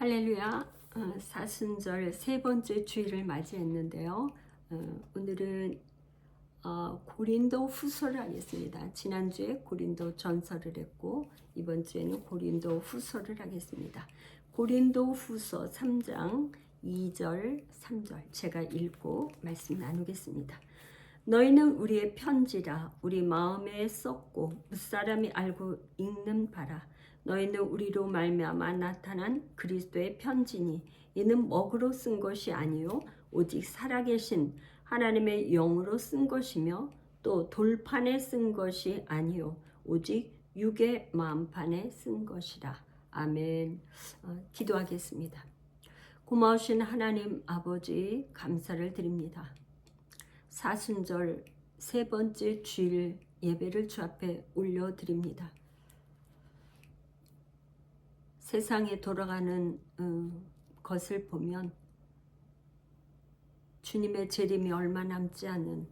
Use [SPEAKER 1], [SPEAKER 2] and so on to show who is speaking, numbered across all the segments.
[SPEAKER 1] 할렐루야. 사순절 세 번째 주일을 맞이했는데요. 오늘은 고린도 후서를 하겠습니다. 지난주에 고린도 전서를 했고 이번 주에는 고린도 후서를 하겠습니다. 고린도 후서 3장 2절 3절 제가 읽고 말씀 나누겠습니다. 너희는 우리의 편지라 우리 마음에 썼고 무사람이 알고 읽는 바라. 너희는 우리로 말미암아 나타난 그리스도의 편지니 이는 먹으로 쓴 것이 아니요 오직 살아계신 하나님의 영으로 쓴 것이며 또 돌판에 쓴 것이 아니요 오직 육의 마음판에 쓴 것이라. 아멘. 기도하겠습니다. 고마우신 하나님 아버지 감사를 드립니다. 사순절 세 번째 주일 예배를 주 앞에 올려드립니다. 세상에 돌아가는 것을 보면 주님의 재림이 얼마 남지 않은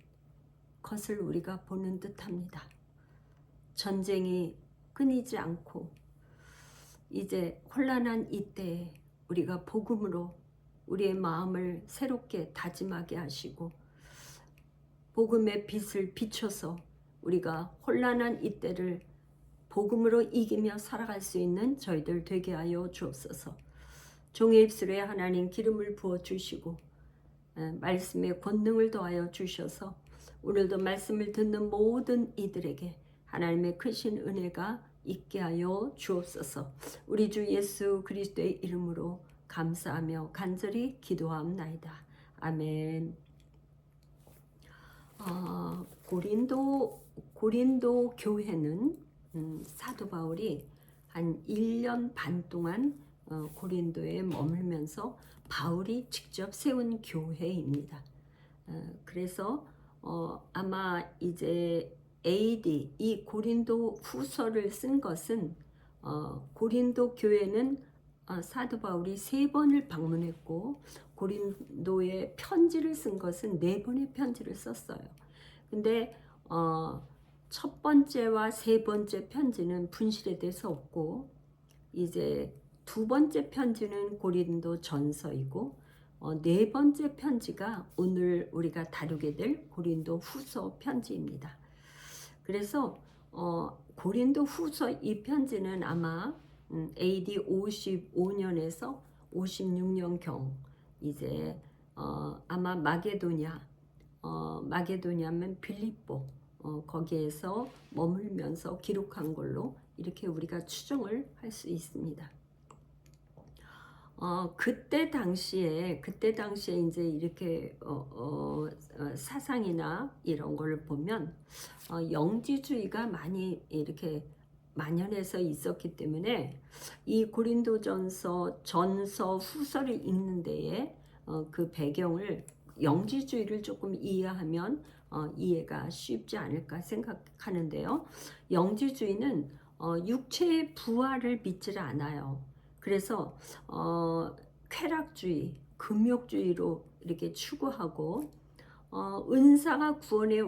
[SPEAKER 1] 것을 우리가 보는 듯합니다. 전쟁이 끊이지 않고 이제 혼란한 이때에 우리가 복음으로 우리의 마음을 새롭게 다짐하게 하시고 복음의 빛을 비춰서 우리가 혼란한 이때를 복음으로 이기며 살아갈 수 있는 저희들 되게 하여 주옵소서. 종의 입술에 하나님 기름을 부어 주시고 말씀의 권능을 더하여 주셔서 오늘도 말씀을 듣는 모든 이들에게 하나님의 크신 은혜가 있게 하여 주옵소서. 우리 주 예수 그리스도의 이름으로 감사하며 간절히 기도하옵나이다. 아멘. 고린도 교회는 사도 바울이 한 1년 반 동안 고린도에 머물면서 바울이 직접 세운 교회입니다. 그래서 아마 이제 AD 이 고린도 후서를 쓴 것은 고린도 교회는 사도 바울이 3번을 방문했고 고린도에 편지를 쓴 것은 4번의 편지를 썼어요. 근데 첫 번째와 세 번째 편지는 분실에 대해서 없고 이제 두 번째 편지는 고린도 전서이고 네 번째 편지가 오늘 우리가 다루게 될 고린도 후서 편지입니다. 그래서 고린도 후서 이 편지는 아마 AD 55년에서 56년경 이제 아마 마게도냐면 빌립보 거기에서 머물면서 기록한 걸로 이렇게 우리가 추정을 할 수 있습니다. 그때 당시에 이제 이렇게 사상이나 이런 걸 보면 영지주의가 많이 이렇게 만연해서 있었기 때문에 이 고린도전서 후서를 읽는 데에 그 배경을 영지주의를 조금 이해하면 이해가 쉽지 않을까 생각하는데요. 영지주의는 육체의 부활을 믿지 않아요. 그래서 쾌락주의, 금욕주의로 이렇게 추구하고 은사가 구원의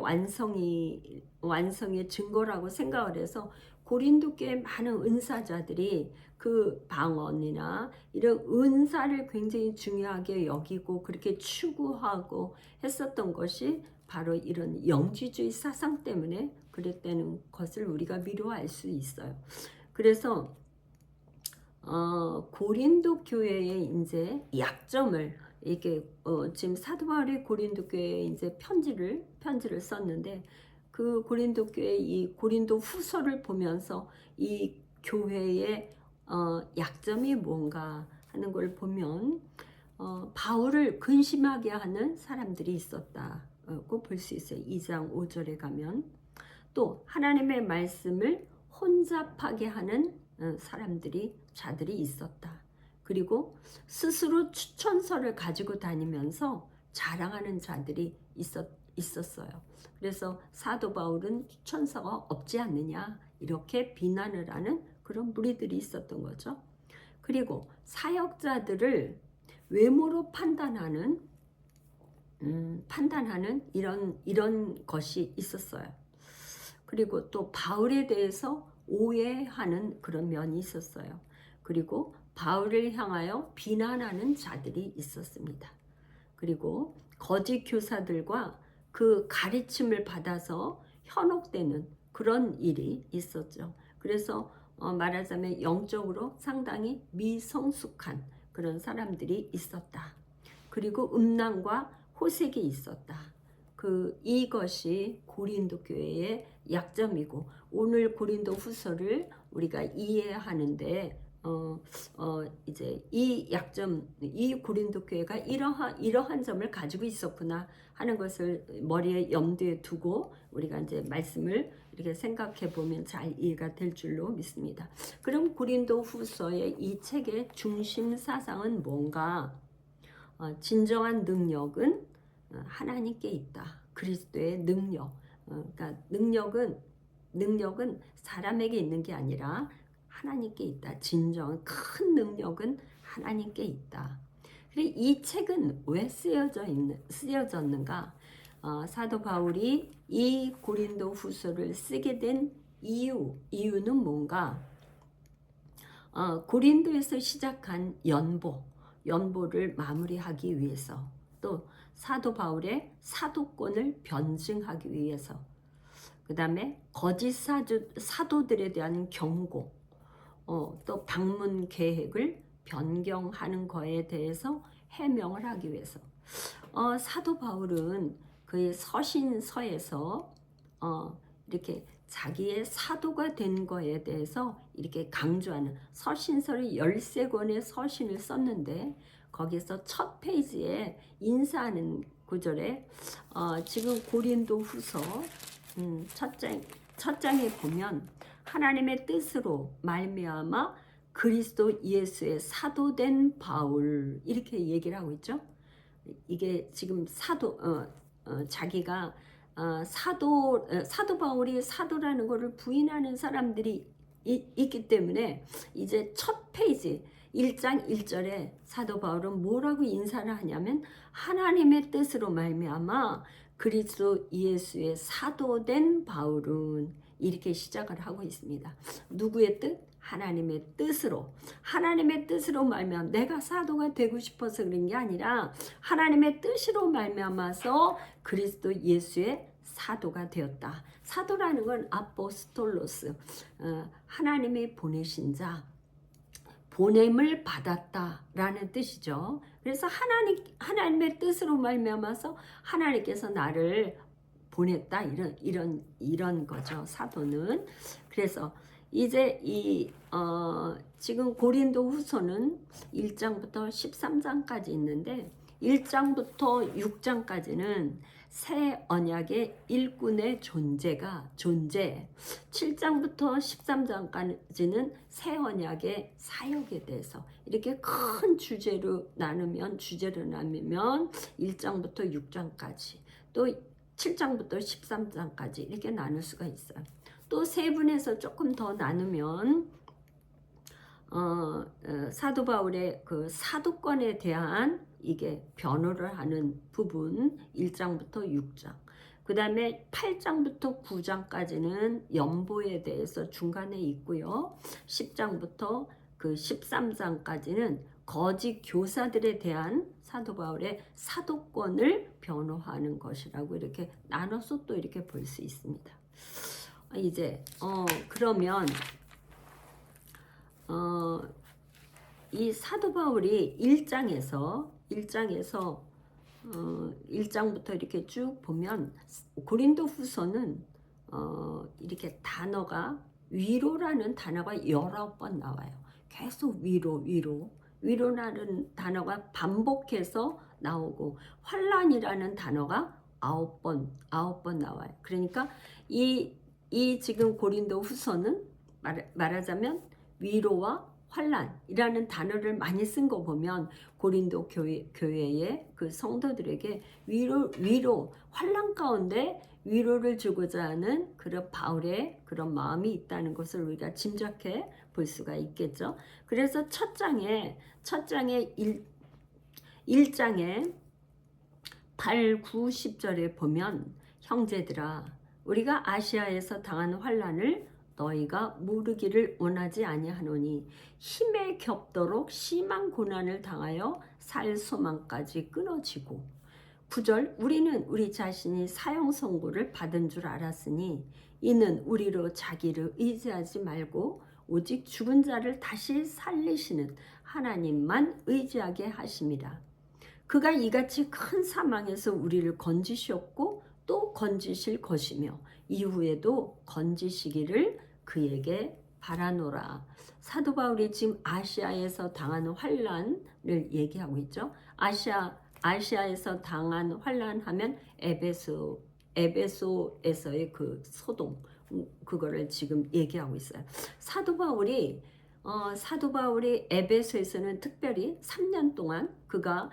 [SPEAKER 1] 완성의 증거라고 생각을 해서 고린도 교회 많은 은사자들이 그 방언이나 이런 은사를 굉장히 중요하게 여기고 그렇게 추구하고 했었던 것이 바로 이런 영지주의 사상 때문에 그랬다는 것을 우리가 미루어 알 수 있어요. 그래서 고린도 교회의 이제 약점을 이게 지금 사도 바울이 고린도 교회에 이제 편지를 썼는데 그 고린도 교회 이 고린도 후서를 보면서 이 교회의 약점이 뭔가 하는 걸 보면 바울을 근심하게 하는 사람들이 있었다고 볼 수 있어요. 2장 5절에 가면 또 하나님의 말씀을 혼잡하게 하는 자들이 있었다. 그리고 스스로 추천서를 가지고 다니면서 자랑하는 자들이 있었어요. 그래서 사도 바울은 추천서가 없지 않느냐 이렇게 비난을 하는 그런 무리들이 있었던 거죠. 그리고 사역자들을 외모로 판단하는 이런 것이 있었어요. 그리고 또 바울에 대해서 오해하는 그런 면이 있었어요. 그리고 바울을 향하여 비난하는 자들이 있었습니다. 그리고 거짓 교사들과 그 가르침을 받아서 현혹되는 그런 일이 있었죠. 그래서 말하자면 영적으로 상당히 미성숙한 그런 사람들이 있었다. 그리고 음란과 호색이 있었다. 이것이 고린도 교회의 약점이고, 오늘 고린도 후서를 우리가 이해하는데 이제 이 약점, 이 고린도 교회가 이러한 점을 가지고 있었구나 하는 것을 머리에 염두에 두고 우리가 이제 말씀을 이렇게 생각해 보면 잘 이해가 될 줄로 믿습니다. 그럼 고린도 후서의 이 책의 중심 사상은 뭔가? 진정한 능력은 하나님께 있다. 그리스도의 능력. 그러니까 능력은 사람에게 있는 게 아니라 하나님께 있다. 진정 큰 능력은 하나님께 있다. 그래, 이 책은 왜 쓰여졌는가? 사도 바울이 이 고린도 후서를 쓰게 된 이유는 뭔가? 고린도에서 시작한 연보를 마무리하기 위해서, 또 사도 바울의 사도권을 변증하기 위해서, 그 다음에 거짓 사도들에 대한 경고, 또 방문 계획을 변경하는 거에 대해서 해명을 하기 위해서. 사도 바울은 그의 서신서에서 이렇게 자기의 사도가 된 거에 대해서 이렇게 강조하는, 서신서를 13권의 서신을 썼는데 거기서 첫 페이지에 인사하는 구절에 지금 고린도 후서 첫 장에 보면 하나님의 뜻으로 말미암아 그리스도 예수의 사도된 바울, 이렇게 얘기를 하고 있죠. 이게 지금 자기가 사도 바울이 사도라는 것을 부인하는 사람들이 있기 때문에 이제 첫 페이지 1장 1절에 사도 바울은 뭐라고 인사를 하냐면, 하나님의 뜻으로 말미암아 그리스도 예수의 사도된 바울은, 이렇게 시작을 하고 있습니다. 누구의 뜻? 하나님의 뜻으로 말미암아, 내가 사도가 되고 싶어서 그런 게 아니라 하나님의 뜻으로 말미암아서 그리스도 예수의 사도가 되었다. 사도라는 건 아포스톨로스, 하나님이 보내신 자, 보냄을 받았다라는 뜻이죠. 그래서 하나님의 뜻으로 말미암아서 하나님께서 나를 보냈다, 이런 거죠, 사도는. 그래서 이제 지금 고린도 후서는 1장부터 13장까지 있는데 1장부터 6장까지는 새 언약의 일꾼의 존재, 7장부터 13장까지는 새 언약의 사역에 대해서, 이렇게 큰 주제로 나누면 1장부터 6장까지, 또 7장부터 13장까지 이렇게 나눌 수가 있어요. 또 세분해서 조금 더 나누면 사도 바울의 그 사도권에 대한 이게 변호를 하는 부분 1장부터 6장, 그 다음에 8장부터 9장까지는 연보에 대해서 중간에 있고요. 10장부터 그 13장까지는 거짓 교사들에 대한 사도 바울의 사도권을 변호하는 것이라고 이렇게 나눠서 또 이렇게 볼 수 있습니다. 이제 그러면 이 사도 바울이 1장부터 이렇게 쭉 보면 고린도 후서는 이렇게 위로라는 단어가 여러 번 나와요. 계속 위로라는 단어가 반복해서 나오고, 환난이라는 단어가 9번 나와요. 그러니까 이 지금 고린도 후서는 말하자면 위로와 환난이라는 단어를 많이 쓴 거 보면 고린도 교회의 그 성도들에게 위로 환난 가운데 위로를 주고자 하는 그런 바울의 그런 마음이 있다는 것을 우리가 짐작해 볼 수가 있겠죠. 그래서 첫 장에 1장에 8, 9, 10절에 보면, 형제들아, 우리가 아시아에서 당한 환난을 너희가 모르기를 원하지 아니하노니 힘에 겹도록 심한 고난을 당하여 살 소망까지 끊어지고 9절 우리는 우리 자신이 사형 선고를 받은 줄 알았으니 이는 우리로 자기를 의지하지 말고 오직 죽은 자를 다시 살리시는 하나님만 의지하게 하심이라. 그가 이같이 큰 사망에서 우리를 건지셨고 또 건지실 것이며 이후에도 건지시기를 그에게 바라노라. 사도 바울이 지금 아시아에서 당하는 환란을 얘기하고 있죠. 아시아에서 당한 환란하면 에베소에서의 그 소동, 그거를 지금 얘기하고 있어요. 사도 바울이 에베소에서는 특별히 3년 동안 그가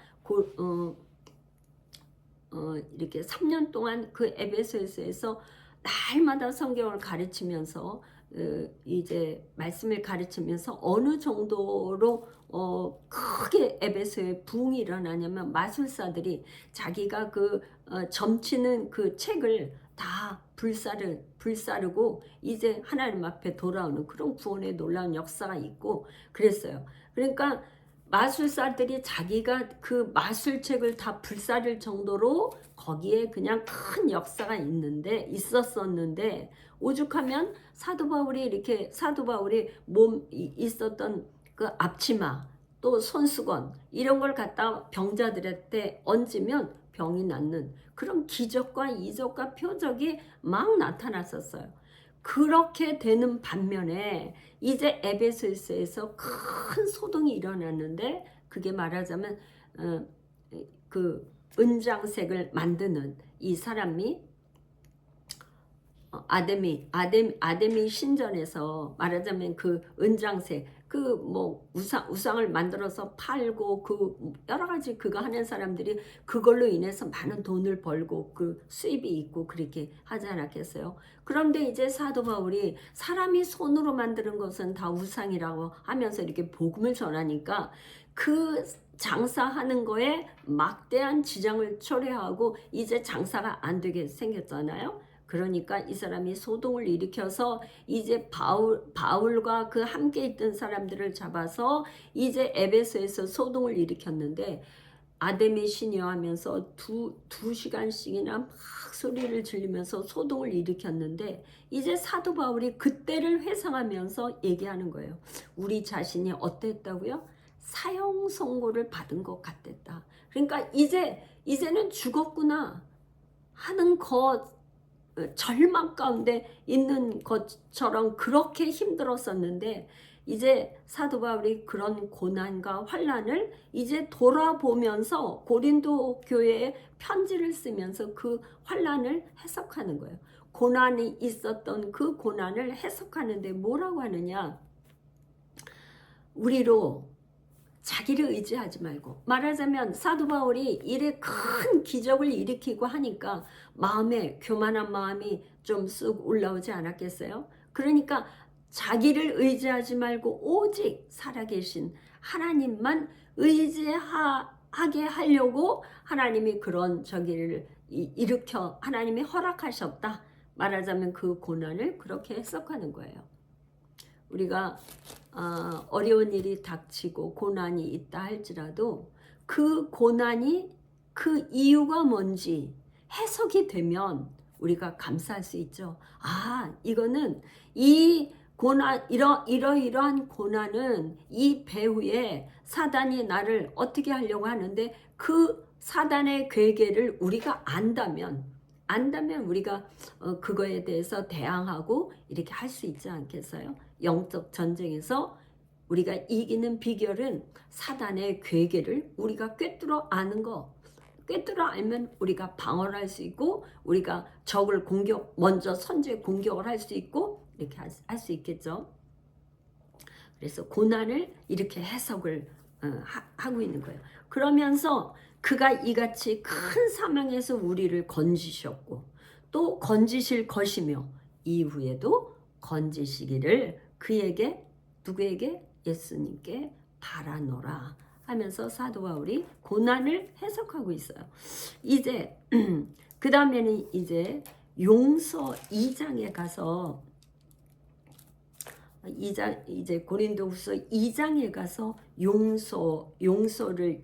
[SPEAKER 1] 이렇게 3년 동안 그 에베소에서 날마다 성경을 가르치면서 이제 말씀을 가르치면서 어느 정도로 크게 에베소에 부흥이 일어나냐면 마술사들이 자기가 점치는 그 책을 다 불사르고 이제 하나님 앞에 돌아오는 그런 구원의 놀라운 역사가 있고 그랬어요. 그러니까 마술사들이 자기가 그 마술책을 다 불사를 정도로 거기에 그냥 큰 역사가 있었었는데 오죽하면 사도 바울이 있었던 그 앞치마 또 손수건 이런 걸 갖다 병자들한테 얹으면 병이 낫는 그런 기적과 이적과 표적이 막 나타났었어요. 그렇게 되는 반면에 이제 에베소에서 큰 소동이 일어났는데 그게 말하자면 그 은장색을 만드는 이 사람이 아데미 신전에서 말하자면 그 은장색 우상을 만들어서 팔고 그 여러 가지 그거 하는 사람들이 그걸로 인해서 많은 돈을 벌고 그 수입이 있고 그렇게 하지 않았겠어요? 그런데 이제 사도 바울이 사람이 손으로 만드는 것은 다 우상이라고 하면서 이렇게 복음을 전하니까 그 장사하는 거에 막대한 지장을 초래하고 이제 장사가 안 되게 생겼잖아요. 그러니까 이 사람이 소동을 일으켜서 이제 바울과 그 함께 있던 사람들을 잡아서 이제 에베소에서 소동을 일으켰는데 아데미 신이여 하면서 두 시간씩이나 막 소리를 지르면서 소동을 일으켰는데 이제 사도 바울이 그때를 회상하면서 얘기하는 거예요. 우리 자신이 어땠다고요? 사형 선고를 받은 것 같았다. 그러니까 이제는 죽었구나 하는 절망 가운데 있는 것처럼 그렇게 힘들었었는데 이제 사도 바울이 그런 고난과 환난을 이제 돌아보면서 고린도 교회에 편지를 쓰면서 그 환난을 해석하는 거예요. 고난이 있었던 그 고난을 해석하는데 뭐라고 하느냐? 우리로 자기를 의지하지 말고 말하자면 사도 바울이 이래 큰 기적을 일으키고 하니까 마음에 교만한 마음이 좀 쑥 올라오지 않았겠어요? 그러니까 자기를 의지하지 말고 오직 살아계신 하나님만 의지하게 하려고 하나님이 그런 저기를 일으켜 하나님이 허락하셨다. 말하자면 그 고난을 그렇게 해석하는 거예요. 우리가 어려운 일이 닥치고 고난이 있다 할지라도 그 고난이 그 이유가 뭔지 해석이 되면 우리가 감사할 수 있죠. 이거는 이 고난 이러이러한 고난은 이 배후에 사단이 나를 어떻게 하려고 하는데 그 사단의 괴계를 우리가 안다면 우리가 그거에 대해서 대항하고 이렇게 할 수 있지 않겠어요? 영적 전쟁에서 우리가 이기는 비결은 사단의 괴계를 우리가 꿰뚫어 아는 거. 꿰뚫어 알면 우리가 방어를 할 수 있고 우리가 적을 먼저 선제 공격을 할 수 있고 이렇게 할 수 있겠죠. 그래서 고난을 이렇게 해석을 하고 있는 거예요. 그러면서 그가 이같이 큰 사망에서 우리를 건지셨고 또 건지실 것이며 이후에도 건지시기를 그에게 누구에게? 예수님께 바라노라 하면서 사도 바울이 고난을 해석하고 있어요. 이제 그 다음에는 이제 용서 2장에 가서 이제 고린도후서 2장에 가서 용서를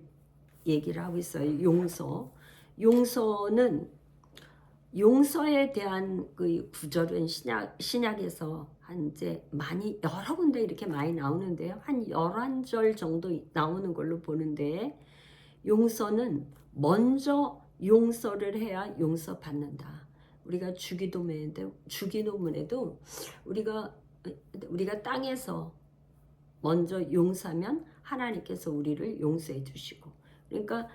[SPEAKER 1] 얘기를 하고 있어요. 용서에 대한 그 구절은 신약에서 한 이제 많이 여러 군데 이렇게 많이 나오는데요. 한 11절 정도 나오는 걸로 보는데, 용서는 먼저 용서를 해야 용서받는다. 우리가 주기도문에도 우리가 땅에서 먼저 용서하면 하나님께서 우리를 용서해 주시고, 그러니까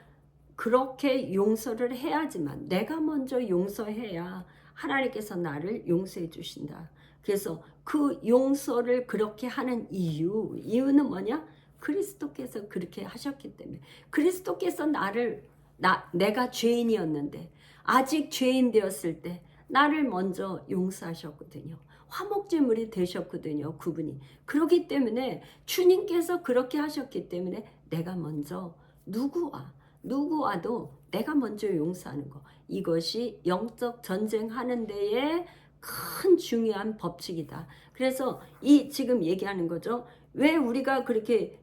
[SPEAKER 1] 그렇게 용서를 해야지만, 내가 먼저 용서해야 하나님께서 나를 용서해 주신다. 그래서 그 용서를 그렇게 하는 이유는 뭐냐? 그리스도께서 그렇게 하셨기 때문에. 그리스도께서 내가 죄인이었는데, 아직 죄인 되었을 때 나를 먼저 용서하셨거든요. 화목제물이 되셨거든요, 그분이. 그렇기 때문에 주님께서 그렇게 하셨기 때문에 내가 먼저 누구와도 내가 먼저 용서하는 거, 이것이 영적 전쟁하는 데에 큰 중요한 법칙이다. 그래서 이 지금 얘기하는 거죠. 왜 우리가 그렇게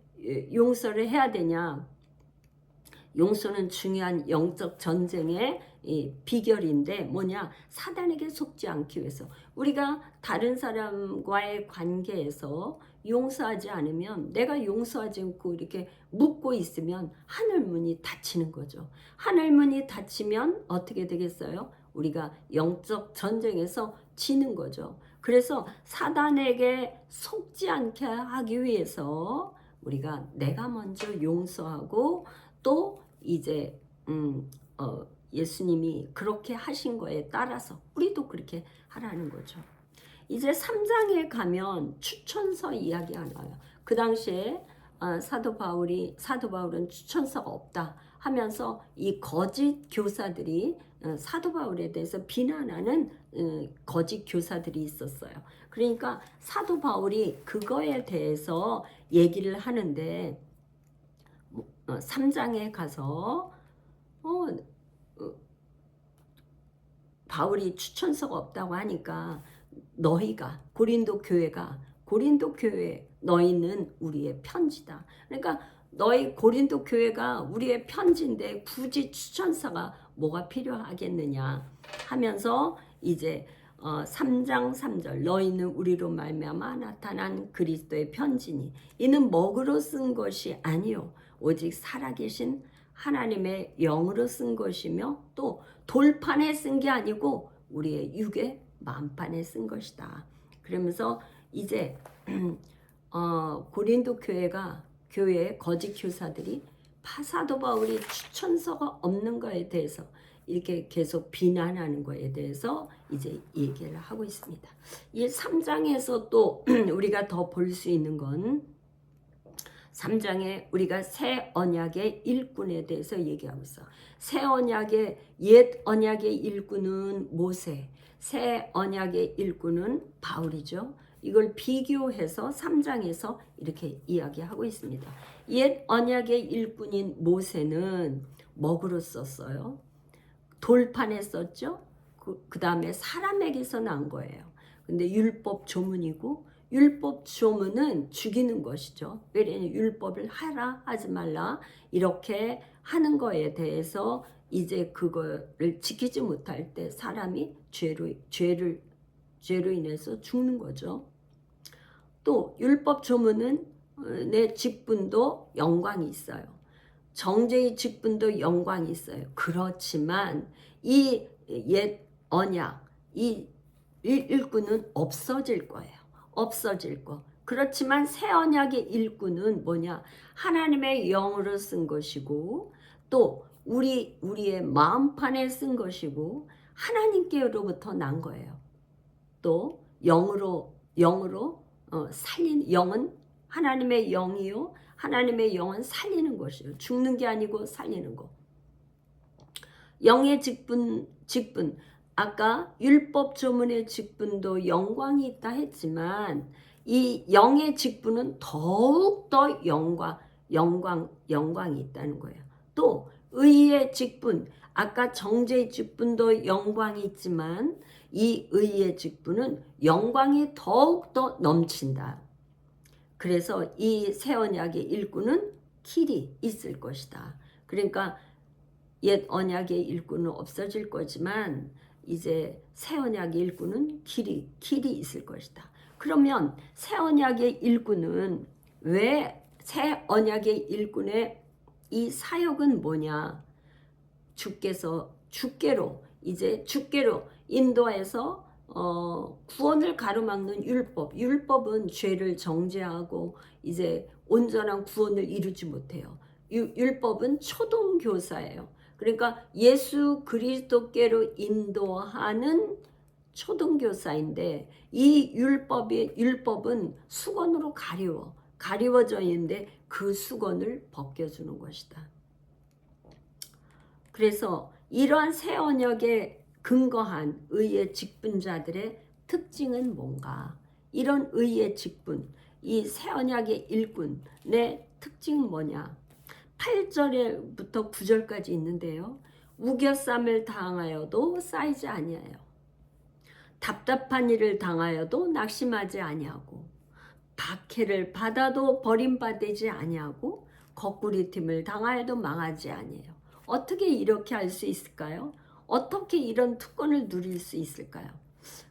[SPEAKER 1] 용서를 해야 되냐? 용서는 중요한 영적 전쟁의 비결인데 뭐냐? 사단에게 속지 않기 위해서. 우리가 다른 사람과의 관계에서 용서하지 않으면, 내가 용서하지 않고 이렇게 묻고 있으면 하늘문이 닫히는 거죠. 하늘문이 닫히면 어떻게 되겠어요? 우리가 영적 전쟁에서 지는 거죠. 그래서 사단에게 속지 않게 하기 위해서 우리가 내가 먼저 용서하고, 또 이제 예수님이 그렇게 하신 거에 따라서 우리도 그렇게 하라는 거죠. 이제 3장에 가면 추천서 이야기가 나와요. 그 당시에 사도 바울은 추천서가 없다 하면서 이 거짓 교사들이 사도 바울에 대해서 비난하는 거짓 교사들이 있었어요. 그러니까 사도 바울이 그거에 대해서 얘기를 하는데, 3장에 가서 바울이 추천서가 없다고 하니까, 고린도 교회 너희는 우리의 편지다. 그러니까 너희 고린도 교회가 우리의 편지인데 굳이 추천서가 뭐가 필요하겠느냐 하면서 이제 3장 3절, 너희는 우리로 말미암아 나타난 그리스도의 편지니 이는 먹으로 쓴 것이 아니요 오직 살아계신 하나님의 영으로 쓴 것이며, 또 돌판에 쓴 게 아니고 우리의 육의 만판에 쓴 것이다. 그러면서 이제 고린도 교회의 거짓 교사들이 사도 바울이 추천서가 없는 거에 대해서 이렇게 계속 비난하는 거에 대해서 이제 얘기를 하고 있습니다. 이 3장에서 또 우리가 더 볼 수 있는 건, 3장에 우리가 새 언약의 일꾼에 대해서 얘기하고 있어. 옛 언약의 일꾼은 모세, 새 언약의 일꾼은 바울이죠. 이걸 비교해서 3장에서 이렇게 이야기하고 있습니다. 옛 언약의 일꾼인 모세는 먹으로 썼어요. 돌판에 썼죠. 그 다음에 사람에게서 난 거예요. 근데 율법 조문이고, 율법 조문은 죽이는 것이죠. 왜냐하면 율법을 하라 하지 말라 이렇게 하는 거에 대해서 이제 그거를 지키지 못할 때 사람이 죄로 인해서 죽는 거죠. 또 율법 조문은 내 직분도 영광이 있어요. 정죄의 직분도 영광이 있어요. 그렇지만 이 옛 언약, 이 일꾼은 없어질 거예요. 없어질 거. 그렇지만 새 언약의 일꾼은 뭐냐? 하나님의 영으로 쓴 것이고, 또 우리의 마음판에 쓴 것이고, 하나님께로부터 난 거예요. 또 영으로 살린, 영은 하나님의 영이요, 하나님의 영은 살리는 것이에요. 죽는 게 아니고 살리는 거. 영의 직분, 아까 율법 조문의 직분도 영광이 있다 했지만, 이 영의 직분은 더욱더 영광이 있다는 거예요. 또 의의 직분, 아까 정죄의 직분도 영광이 있지만 이 의의 직분은 영광이 더욱더 넘친다. 그래서 이 새 언약의 일꾼은 길이 있을 것이다. 그러니까 옛 언약의 일꾼은 없어질 거지만 이제 새 언약의 일꾼은 길이 있을 것이다. 그러면 새 언약의 일꾼은 왜 새 언약의 일꾼의 이 사역은 뭐냐? 주께로 인도해서 구원을 가로막는 율법은 죄를 정죄하고 이제 온전한 구원을 이루지 못해요. 율법은 초등교사예요. 그러니까 예수 그리스도께로 인도하는 초등교사인데 이 율법은 수건으로 가리워져 있는데 그 수건을 벗겨주는 것이다. 그래서 이러한 새 언약에 근거한 의의 직분자들의 특징은 뭔가? 이런 의의 직분, 이 새 언약의 일꾼의 특징은 뭐냐? 8절부터 9절까지 있는데요. 우겨쌈을 당하여도 쌓이지 아니하여, 답답한 일을 당하여도 낙심하지 아니하고, 박해를 받아도 버림받지 아니하고, 거꾸리팀을 당하여도 망하지 아니해요. 어떻게 이렇게 할 수 있을까요? 어떻게 이런 특권을 누릴 수 있을까요?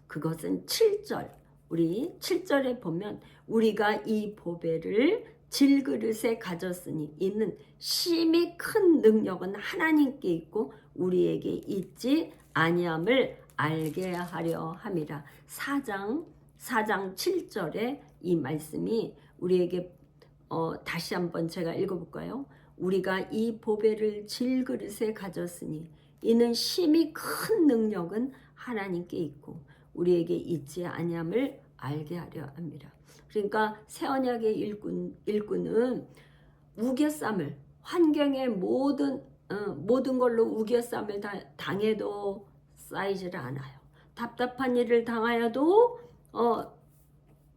[SPEAKER 1] 그것은 7절, 우리 7절에 보면 우리가 이 보배를 질그릇에 가졌으니 이는 심히 큰 능력은 하나님께 있고 우리에게 있지 아니함을 알게 하려 함이라. 4장 7절에 이 말씀이 우리에게 다시 한번 제가 읽어볼까요? 우리가 이 보배를 질그릇에 가졌으니 이는 심히 큰 능력은 하나님께 있고 우리에게 있지 아니함을 알게 하려 합니다. 그러니까 새 언약의 일꾼은 우겨쌈을 환경의 모든 걸로 우겨쌈을 당해도 쌓이질 않아요. 답답한 일을 당하여도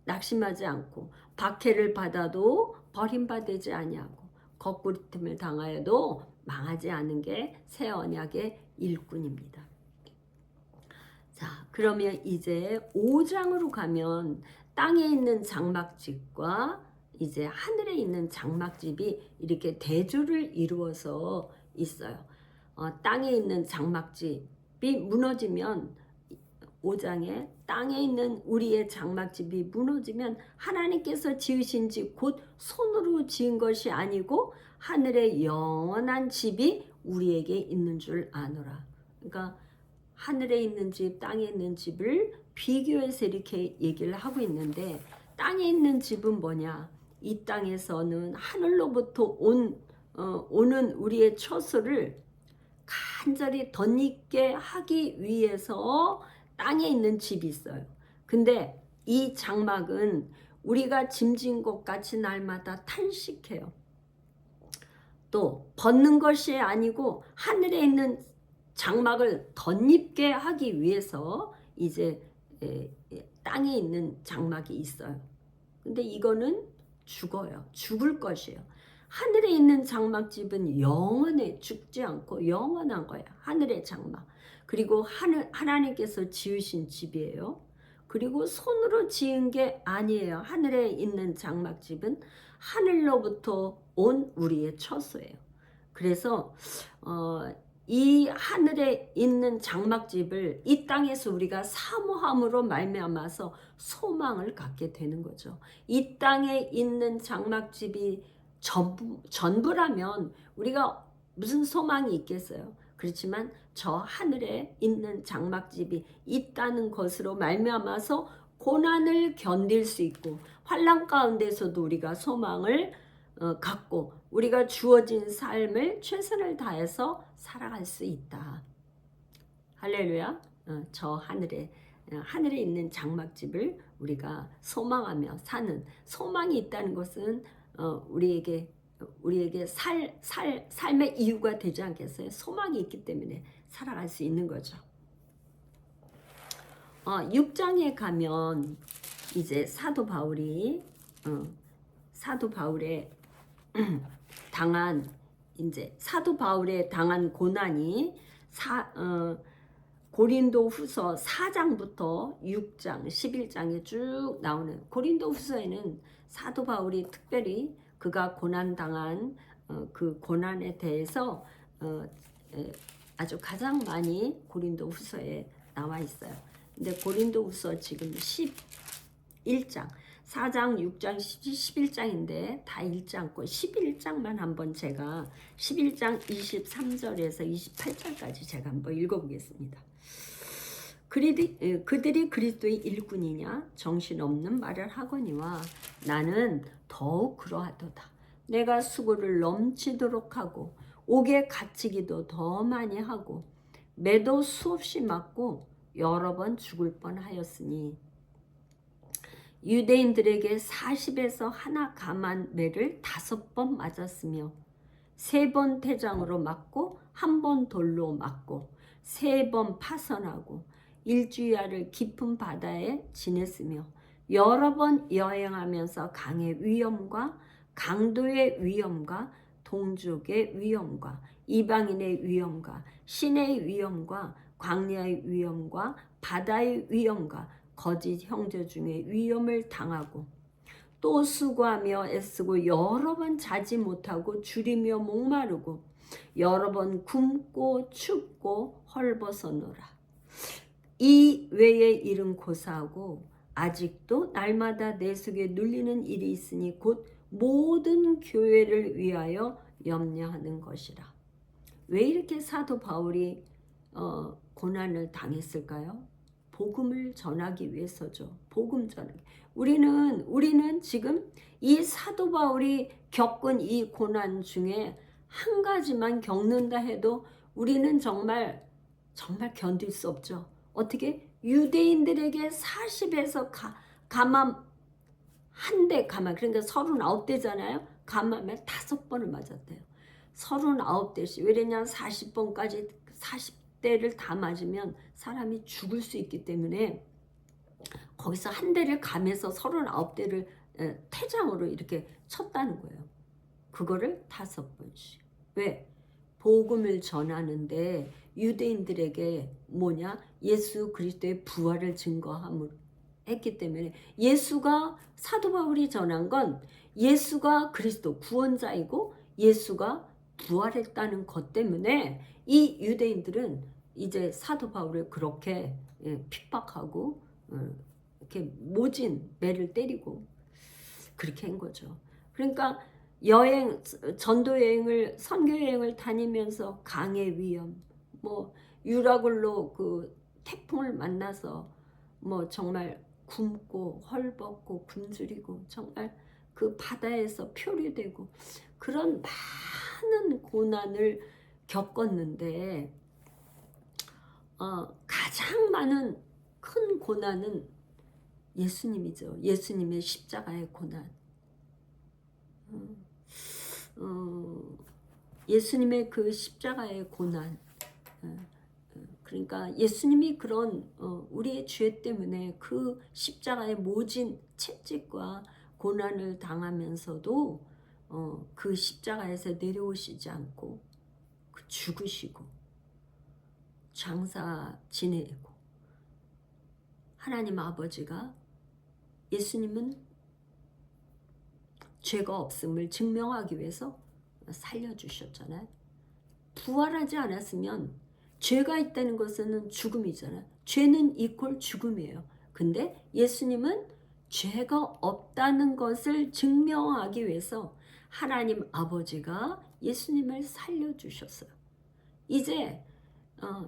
[SPEAKER 1] 낙심하지 않고 박해를 받아도 버림받지 아니하고 거꾸리됨을 당하여도 망하지 않은 게 새 언약의 일꾼입니다. 자, 그러면 이제 5장으로 가면 땅에 있는 장막집과 이제 하늘에 있는 장막집이 이렇게 대조를 이루어서 있어요. 땅에 있는 장막집이 무너지면 5장에 땅에 있는 우리의 장막집이 무너지면 하나님께서 지으신 집 곧 손으로 지은 것이 아니고 하늘의 영원한 집이 우리에게 있는 줄 아노라. 그러니까 하늘에 있는 집, 땅에 있는 집을 비교해서 이렇게 얘기를 하고 있는데 땅에 있는 집은 뭐냐? 이 땅에서는 하늘로부터 오는 우리의 처소를 간절히 덧입게 하기 위해서 땅에 있는 집이 있어요. 근데 이 장막은 우리가 짐진 것 같이 날마다 탄식해요. 또 벗는 것이 아니고 하늘에 있는 장막을 덧입게 하기 위해서 이제 땅에 있는 장막이 있어요. 근데 이거는 죽어요. 죽을 것이에요. 하늘에 있는 장막집은 영원해, 죽지 않고 영원한 거야. 하늘의 장막. 그리고 하나님께서 지으신 집이에요. 그리고 손으로 지은 게 아니에요. 하늘에 있는 장막집은 하늘로부터 온 우리의 처소예요. 그래서 이 하늘에 있는 장막집을 이 땅에서 우리가 사모함으로 말미암아서 소망을 갖게 되는 거죠. 이 땅에 있는 장막집이 전부라면 우리가 무슨 소망이 있겠어요? 그렇지만 저 하늘에 있는 장막집이 있다는 것으로 말미암아서 고난을 견딜 수 있고 환난 가운데서도 우리가 소망을 갖고 우리가 주어진 삶을 최선을 다해서 살아갈 수 있다. 할렐루야. 저 하늘에 있는 장막집을 우리가 소망하며 사는 소망이 있다는 것은 우리에게 삶의 이유가 되지 않겠어요? 소망이 있기 때문에 살아갈 수 있는 거죠. 6장에 가면 이제 사도 바울의 당한 고난이 고린도 후서 4장부터 6장, 11장에 쭉 나오는 고린도 후서에는 사도 바울이 특별히 그가 고난당한 그 고난에 대해서 아주 가장 많이 고린도 후서에 나와 있어요. 근데 고린도 후서 지금 11장, 4장, 6장, 11장인데 다 읽지 않고 11장만 한번 제가 11장 23절에서 28절까지 제가 한번 읽어보겠습니다. 그들이 그리스도의 일꾼이냐 정신없는 말을 하거니와 나는 더욱 그러하도다. 내가 수고를 넘치도록 하고 옥에 갇히기도 더 많이 하고 매도 수없이 맞고 여러 번 죽을 뻔하였으니 유대인들에게 40에서 하나 감한 매를 5번 맞았으며 3번 태장으로 맞고 1번 돌로 맞고 3번 파선하고 일주야를 깊은 바다에 지냈으며 여러 번 여행하면서 강의 위험과 강도의 위험과 동족의 위험과 이방인의 위험과 신의 위험과 광야의 위험과 바다의 위험과 거짓 형제 중에 위험을 당하고 또 수고하며 애쓰고 여러 번 자지 못하고 줄이며 목마르고 여러 번 굶고 춥고 헐벗어노라. 이 외의 일은 고사하고 아직도 날마다 내 속에 눌리는 일이 있으니 곧 모든 교회를 위하여 염려하는 것이라. 왜 이렇게 사도 바울이 고난을 당했을까요? 복음을 전하기 위해서죠. 복음 전하기. 우리는 지금 이 사도 바울이 겪은 이 고난 중에 한 가지만 겪는다 해도 우리는 정말 견딜 수 없죠. 어떻게? 유대인들에게 40에서 감암 한 대 감암, 그러니까 39대잖아요. 감암에 5번을 맞았대요. 39대씩. 왜냐면 40번까지 40대를 다 맞으면 사람이 죽을 수 있기 때문에 거기서 한 대를 감해서 39대를 태장으로 이렇게 쳤다는 거예요. 그거를 5번씩. 왜? 복음을 전하는데 유대인들에게 뭐냐? 예수 그리스도의 부활을 증거함을 했기 때문에 예수가 사도 바울이 전한 건 예수가 그리스도 구원자이고 예수가 부활했다는 것 때문에 이 유대인들은 이제 사도 바울을 그렇게 핍박하고 이렇게 모진 매를 때리고 그렇게 한 거죠. 그러니까 전도 여행을 선교 여행을 다니면서 강의 위험, 뭐 유라굴로 그 태풍을 만나서 뭐 정말 굶고 헐벗고 굶주리고 정말 그 바다에서 표류되고 그런 많은 고난을 겪었는데 가장 많은 큰 고난은 예수님이죠. 예수님의 십자가의 고난. 예수님의 그 십자가의 고난. 그러니까 예수님이 그런 우리의 죄 때문에 그 십자가의 모진 채찍과 고난을 당하면서도 그 십자가에서 내려오시지 않고 죽으시고 장사 지내고 하나님 아버지가 예수님은 죄가 없음을 증명하기 위해서 살려주셨잖아요. 부활하지 않았으면 죄가 있다는 것은 죽음이잖아요. 죄는 이퀄 죽음이에요. 근데 예수님은 죄가 없다는 것을 증명하기 위해서 하나님 아버지가 예수님을 살려주셨어요. 이제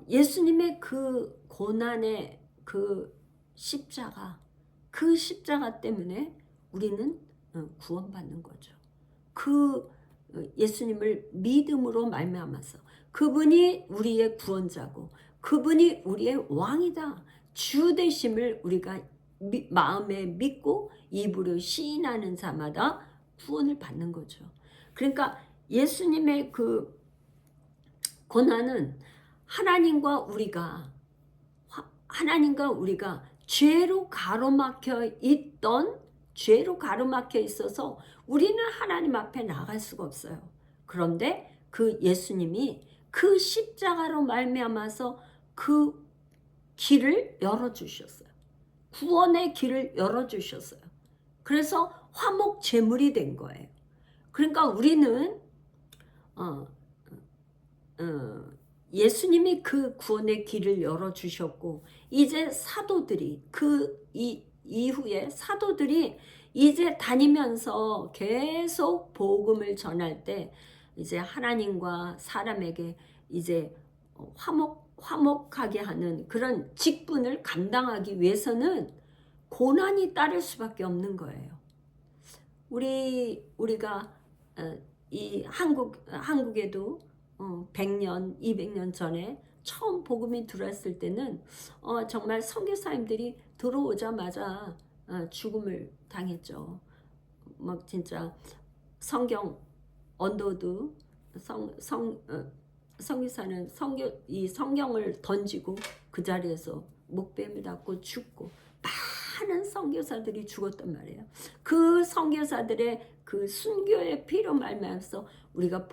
[SPEAKER 1] 예수님의 그 고난의 그 십자가 때문에 우리는 구원받는 거죠. 그 예수님을 믿음으로 말미암아서 그분이 우리의 구원자고 그분이 우리의 왕이다. 주 되심을 우리가 마음에 믿고 입으로 시인하는 자마다 구원을 받는 거죠. 그러니까 예수님의 그 고난은 하나님과 우리가 죄로 가로막혀 있어서 우리는 하나님 앞에 나갈 수가 없어요. 그런데 그 예수님이 그 십자가로 말미암아서 그 길을 열어주셨어요. 구원의 길을 열어주셨어요. 그래서 화목 제물이 된 거예요. 그러니까 우리는 예수님이 그 구원의 길을 열어주셨고, 이제 사도들이 이후에 사도들이 이제 다니면서 계속 복음을 전할 때 이제 하나님과 사람에게 이제 화목하게 하는 그런 직분을 감당하기 위해서는 고난이 따를 수밖에 없는 거예요. 우리가 이 한국에도 100년, 200년 전에 처음 복음이 들어왔을 때는 정말 선교사님들이 들어오자마자 죽음을 당했죠. 막 진짜 성경 언더도 선교사는 이 성경을 던지고 그 자리에서 목뱀을 닿고 죽고 많은 선교사들이 죽었단 말이에요. 그 선교사들의 그 순교의 피로 말미암아서 우리가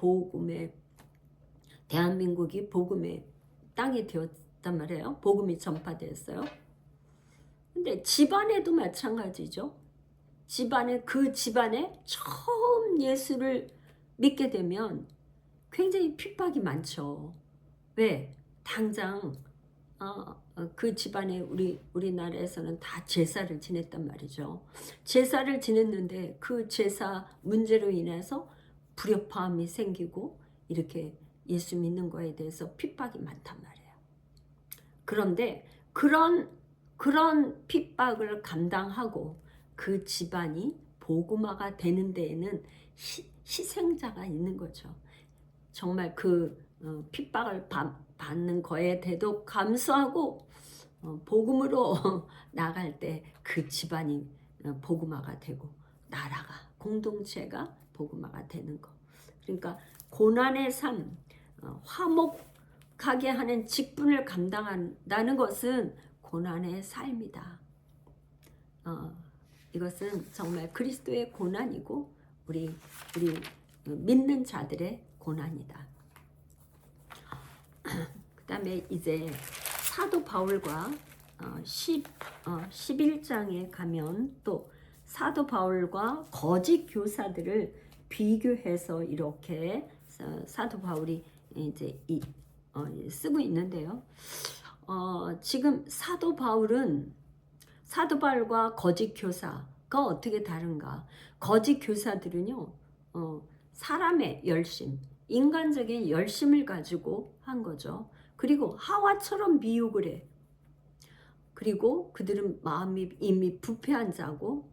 [SPEAKER 1] 대한민국이 복음의 땅이 되었단 말이에요. 복음이 전파되었어요. 근데 집안에도 마찬가지죠. 그 집안에 처음 예수를 믿게 되면 굉장히 핍박이 많죠. 왜? 당장 그 집안에 우리나라에서는 다 제사를 지냈단 말이죠. 제사를 지냈는데 그 제사 문제로 인해서 불협화음이 생기고 이렇게 예수 믿는 거에 대해서 핍박이 많단 말이에요. 그런데 그런 핍박을 감당하고 그 집안이 복음화가 되는 데에는 희생자가 있는 거죠. 정말 그 핍박을 받는 거에 대도 감수하고 복음으로 나갈 때 그 집안이 복음화가 되고 나라가 공동체가 복음화가 되는 거. 그러니까 고난의 삶, 화목하게 하는 직분을 감당한다는 것은 고난의 삶이다. 이것은 정말 그리스도의 고난이고 우리 믿는 자들의 고난이다. 그 다음에 이제 사도 바울과 11장에 가면 또 사도 바울과 거짓 교사들을 비교해서 이렇게 사도 바울이 이제 쓰고 있는데요. 지금 사도 바울과 거짓 교사가 어떻게 다른가? 거짓 교사들은요, 사람의 열심, 인간적인 열심을 가지고 한 거죠. 그리고 하와처럼 미혹을 해. 그리고 그들은 마음이 이미 부패한 자고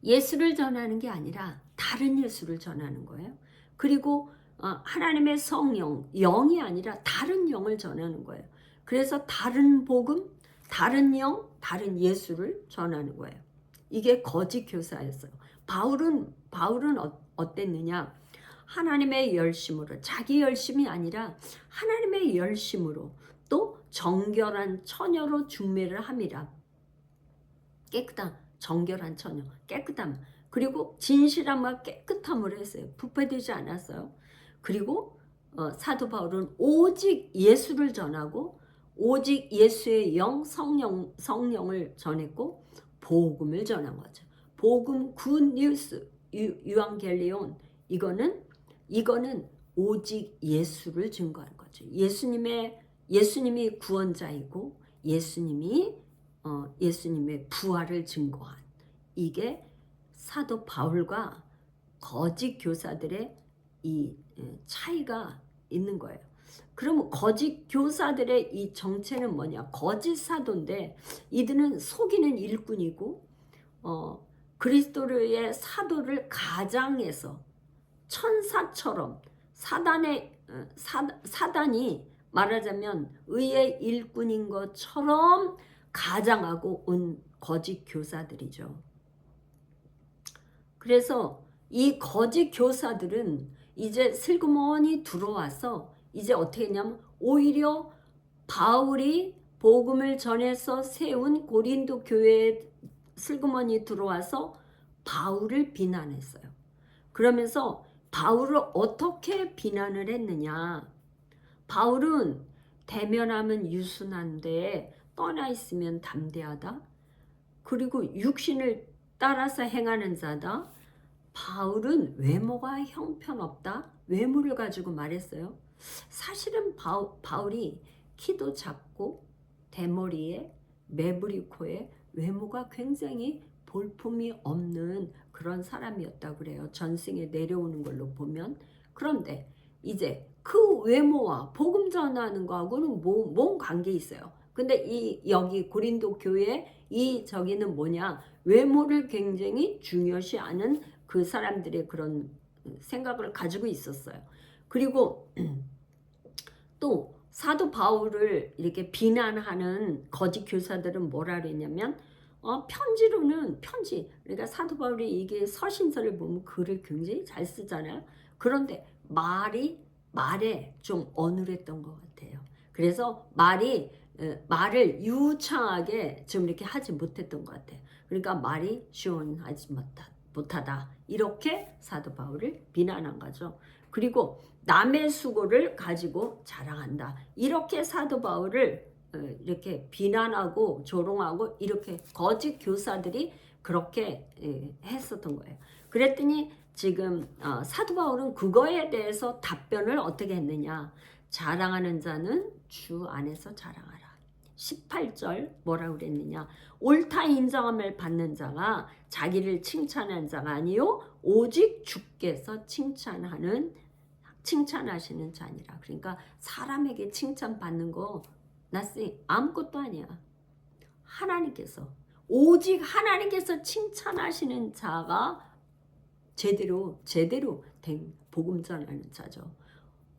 [SPEAKER 1] 예수를 전하는 게 아니라 다른 예수를 전하는 거예요. 그리고 하나님의 성령, 영이 아니라 다른 영을 전하는 거예요. 그래서 다른 복음, 다른 영, 다른 예수를 전하는 거예요. 이게 거짓 교사였어요. 바울은 어땠느냐? 하나님의 열심으로, 자기 열심이 아니라 하나님의 열심으로 또 정결한 처녀로 중매를 함이라. 정결한 처녀, 깨끗함, 그리고 진실함과 깨끗함을 했어요. 부패되지 않았어요. 그리고 사도 바울은 오직 예수를 전하고 오직 예수의 영, 성령을 전했고 복음을 전한 거죠. 복음, 굿뉴스, 유앙겔리온, 이거는 오직 예수를 증거하는 거죠. 예수님이 구원자이고 예수님의 부활을 증거한, 이게 사도 바울과 거짓 교사들의 이 차이가 있는 거예요. 그러면 거짓 교사들의 이 정체는 뭐냐? 거짓 사도인데 이들은 속이는 일꾼이고 그리스도의 사도를 가장해서 천사처럼 사단이 말하자면 의의 일꾼인 것처럼 가장하고 온 거짓 교사들이죠. 그래서 이 거짓 교사들은 이제 슬그머니 들어와서 이제 어떻게 했냐면 오히려 바울이 복음을 전해서 세운 고린도 교회에 슬그머니 들어와서 바울을 비난했어요. 그러면서 바울을 어떻게 비난을 했느냐? 바울은 대면하면 유순한데 떠나 있으면 담대하다. 그리고 육신을 따라서 행하는 자다. 바울은 외모가 형편없다. 외모를 가지고 말했어요. 사실은 바울이 키도 작고 대머리에 매부리 코에 외모가 굉장히 볼품이 없는 그런 사람이었다고 그래요. 전승에 내려오는 걸로 보면. 그런데 이제 그 외모와 복음 전하는 거하고는 뭔 관계 있어요. 근데 여기 고린도 교회 저기는 뭐냐? 외모를 굉장히 중요시하는 그 사람들의 그런 생각을 가지고 있었어요. 그리고 또 사도 바울을 이렇게 비난하는 거짓 교사들은 뭐라 그랬냐면 편지 그러니까 사도 바울이 이게 서신서를 보면 글을 굉장히 잘 쓰잖아요. 그런데 말에 좀 어눌했던 것 같아요. 그래서 말을 유창하게 좀 이렇게 하지 못했던 것 같아요. 그러니까 말이 시원하지 못하다. 이렇게 사도 바울을 비난한 거죠. 그리고 남의 수고를 가지고 자랑한다. 이렇게 사도 바울을 이렇게 비난하고 조롱하고 이렇게 거짓 교사들이 그렇게 했었던 거예요. 그랬더니 지금 사도 바울은 그거에 대해서 답변을 어떻게 했느냐. 자랑하는 자는 주 안에서 자랑하라. 18절 뭐라고 그랬느냐. 옳다 인정함을 받는 자가 자기를 칭찬한 자가 아니요 오직 주께서 칭찬하시는 자니라. 그러니까 사람에게 칭찬받는 거 아무것도 아니야. 오직 하나님께서 칭찬하시는 자가 제대로 된 복음 전하는 자죠.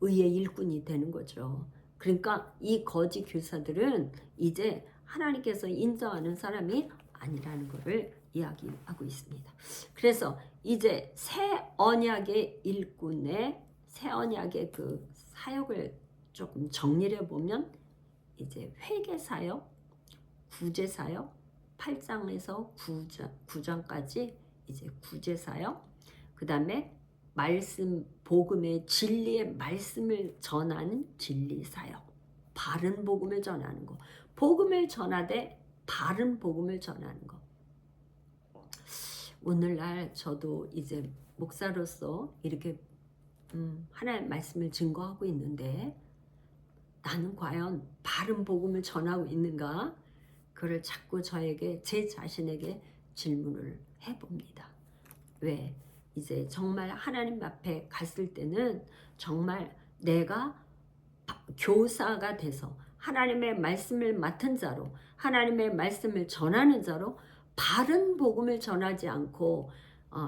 [SPEAKER 1] 의의 일꾼이 되는 거죠. 그러니까 이 거짓 교사들은 이제 하나님께서 인정하는 사람이 아니라는 것을 이야기하고 있습니다. 그래서 이제 새 언약의 일꾼의 새 언약의 그 사역을 조금 정리를 해보면 이제 회개 사역, 구제 사역, 8장에서 9장까지 이제 구제 사역, 그 다음에 말씀, 복음의 진리의 말씀을 전하는 진리 사역, 바른 복음을 전하는 거, 복음을 전하되 바른 복음을 전하는 거. 오늘날 저도 이제 목사로서 이렇게 하나님의 말씀을 증거하고 있는데 나는 과연 바른 복음을 전하고 있는가? 그걸 자꾸 제 자신에게 질문을 해봅니다. 왜? 이제 정말 하나님 앞에 갔을 때는 정말 내가 교사가 돼서 하나님의 말씀을 맡은 자로 하나님의 말씀을 전하는 자로 바른 복음을 전하지 않고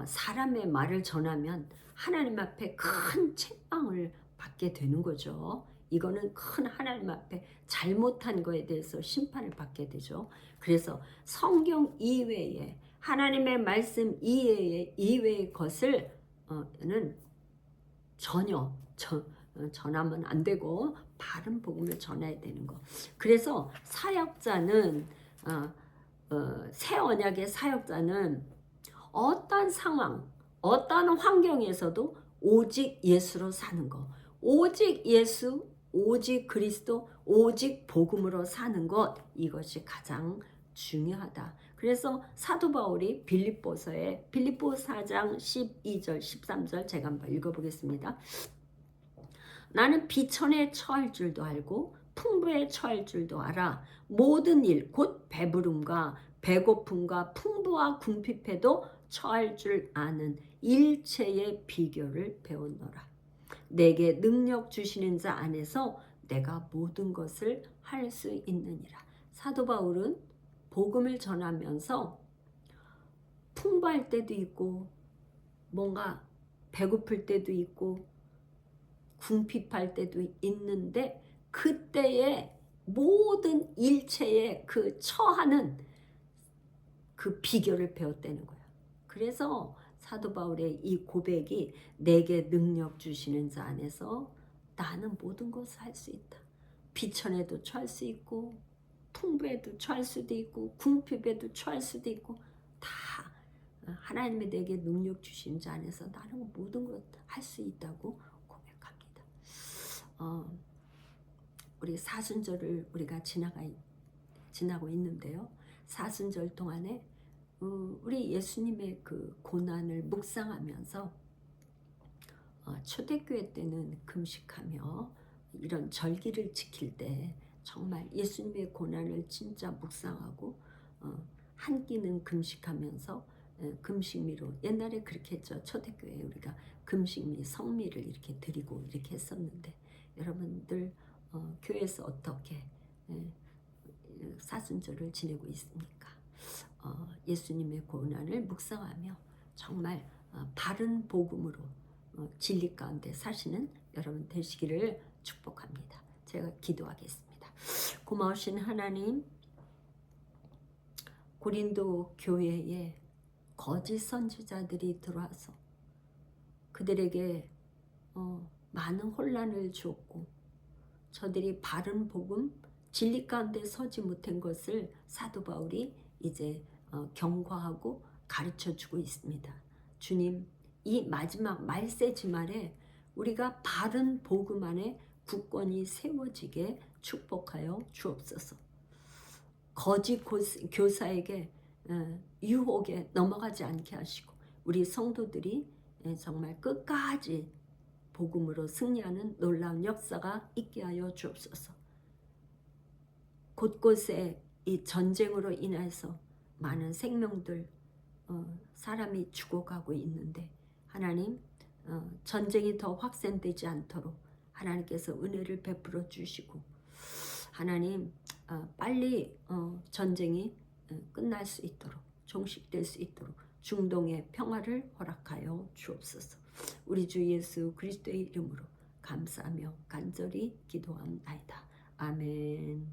[SPEAKER 1] 사람의 말을 전하면 하나님 앞에 큰 책망을 받게 되는 거죠. 이거는 큰 하나님 앞에 잘못한 거에 대해서 심판을 받게 되죠. 그래서 성경 이외에 하나님의 말씀 이외의 것을 는 전혀 전하면 안 되고 바른 복음을 전해야 되는 거. 그래서 사역자는 새 언약의 사역자는 어떤 상황, 어떤 환경에서도 오직 예수로 사는 거. 오직 예수, 오직 그리스도, 오직 복음으로 사는 것. 이것이 가장 중요하다. 그래서 사도 바울이 빌립보 4장 12절 13절 제가 한번 읽어보겠습니다. 나는 비천에 처할 줄도 알고 풍부에 처할 줄도 알아. 모든 일 곧 배부름과 배고픔과 풍부와 궁핍에도 처할 줄 아는 일체의 비결을 배웠노라. 내게 능력 주시는 자 안에서 내가 모든 것을 할 수 있느니라. 사도 바울은 복음을 전하면서 풍부할 때도 있고 뭔가 배고플 때도 있고 궁핍할 때도 있는데 그때의 모든 일체의 그 처하는 그 비결을 배웠다는 거야. 그래서 사도 바울의 이 고백이 내게 능력 주시는 자 안에서 나는 모든 것을 할 수 있다. 비천에도 처할 수 있고 풍부에도 처할 수도 있고 궁핍에도 처할 수도 있고 다 하나님이 내게 능력 주신 자 안에서 나는 모든 것 할 수 있다고 고백합니다. 우리 사순절을 우리가 지나고 있는데요. 사순절 동안에 우리 예수님의 그 고난을 묵상하면서 초대교회 때는 금식하며 이런 절기를 지킬 때 정말 예수님의 고난을 진짜 묵상하고 한 끼는 금식하면서 금식미로 옛날에 그렇게 했죠. 초대교회 우리가 금식미, 성미를 이렇게 드리고 이렇게 했었는데 여러분들 교회에서 어떻게 사순절을 지내고 있습니까? 예수님의 고난을 묵상하며 정말 바른 복음으로 진리 가운데 사시는 여러분 되시기를 축복합니다. 제가 기도하겠습니다. 고마우신 하나님, 고린도 교회에 거짓 선지자들이 들어와서 그들에게 많은 혼란을 주었고 저들이 바른 복음, 진리 가운데 서지 못한 것을 사도 바울이 이제 경고하고 가르쳐주고 있습니다. 주님, 이 마지막 말세지 말에 우리가 바른 복음 안에 굳건히 세워지게 축복하여 주옵소서. 거짓 교사에게 유혹에 넘어가지 않게 하시고 우리 성도들이 정말 끝까지 복음으로 승리하는 놀라운 역사가 있게 하여 주옵소서. 곳곳에 이 전쟁으로 인해서 많은 생명들 사람이 죽어가고 있는데 하나님 전쟁이 더 확산되지 않도록 하나님께서 은혜를 베풀어 주시고 하나님 빨리 전쟁이 끝날 수 있도록 종식될 수 있도록 중동의 평화를 허락하여 주옵소서. 우리 주 예수 그리스도의 이름으로 감사하며 간절히 기도합나이다. 아멘.